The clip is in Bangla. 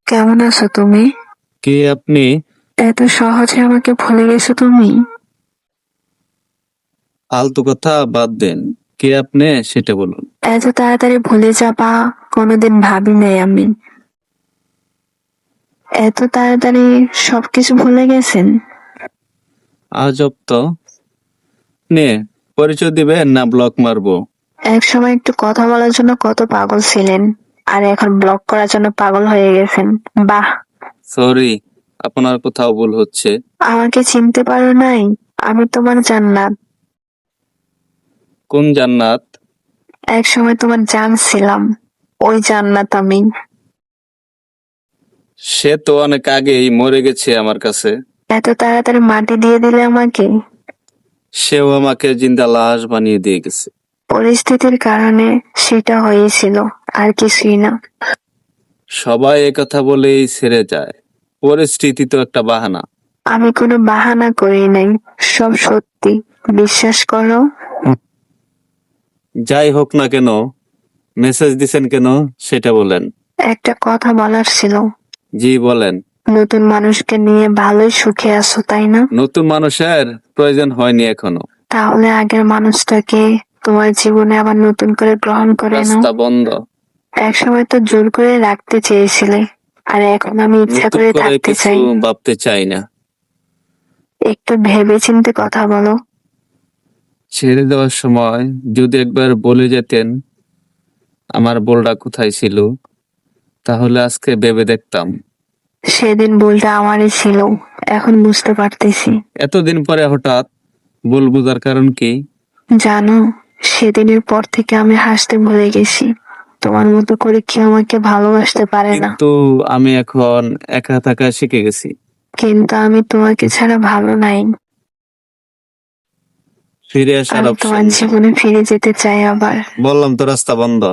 কেমন আছো তুমি? কে আপনি? এত সহজে আমাকে ভুলে গেছো তুমি? ফালতু কথা বাদ দেন। কে আপনি সেটা বলুন। এত তাড়াতাড়ি ভুলে যাবা কোনোদিন ভাবি নাই আমি। এত তাড়াতাড়ি সবকিছু ভুলে গেছেন? আজব তো। নে, পরিচয় দিবেন না ব্লক মারবো? এক সময় একটু কথা বলার জন্য কত পাগল ছিলেন, আর এখন ব্লক করার জন্য পাগল হয়ে গেছেন। বাহ! সরি, আপনার কোথাও ভুল হচ্ছে। আমাকে চিনতে পারো নাই? আমি তোমার জান্নাত। কোন জান্নাত? এক সময় তোমার জান ছিলাম, ওই জান্নাত আমি। সে তো অনেক আগেই মরে গেছে আমার কাছে। এত তাড়াতাড়ি মাটি দিয়ে দিলে আমাকে। সেও আমাকে জিন্দা লাশ বানিয়ে দিয়ে গেছে। পরিস্থিতির কারণে সেটা হয়েছিল, আর কিছুই না। সবাই একথা বলেই ছেড়ে যায়। পরিস্থিতি তো একটা বাহানা। আমি কোনো বাহানা করি নাই, সব সত্যি, বিশ্বাস করো। যাই হোক না কেন, মেসেজ দিছেন কেন সেটা বলেন। একটা কথা বলার ছিল। জি বলেন। নতুন মানুষকে নিয়ে ভালোই সুখে আছো তাই না? নতুন মানুষের প্রয়োজন হয়নি এখনো। তাহলে আগের মানুষটাকে তোমার জীবনে আবার নতুন করে গ্রহণ করে নাও। রাস্তা বন্ধ। একসময় তো জোর করে রাখতে চেয়েছিলে, আর এখন আমি ইচ্ছা নতুন করে করে থাকতে কিছু চাই। ভাবতে চাই না। একটু ভেবে চিন্তে কথা বলো। ছেড়ে দেওয়ার সময় যদি একবার বলে যেতেন আমার বলটা কোথায় ছিল, তাহলে আজকে ভেবে দেখতাম। সেদিন ভুলটা আমারই ছিল, এখন বুঝতে পারতেছি। এতদিন পরে হঠাৎ ভুল বুঝার কারণ কি? জানো, সেদিনের পর থেকে আমি হাসতে ভুলে গেছি। তোমার মতো করে কেউ আমাকে ভালোবাসতে পারে না। কিন্তু আমি এখন একা থাকা শিখে গেছি। কিন্তু আমি তোমাকে ছাড়া ভালো নাই। ফিরে আসার আমি অপশন তোমার নেই। জীবনে ফিরে যেতে চাই আবার। বললাম তো রাস্তা বন্ধ।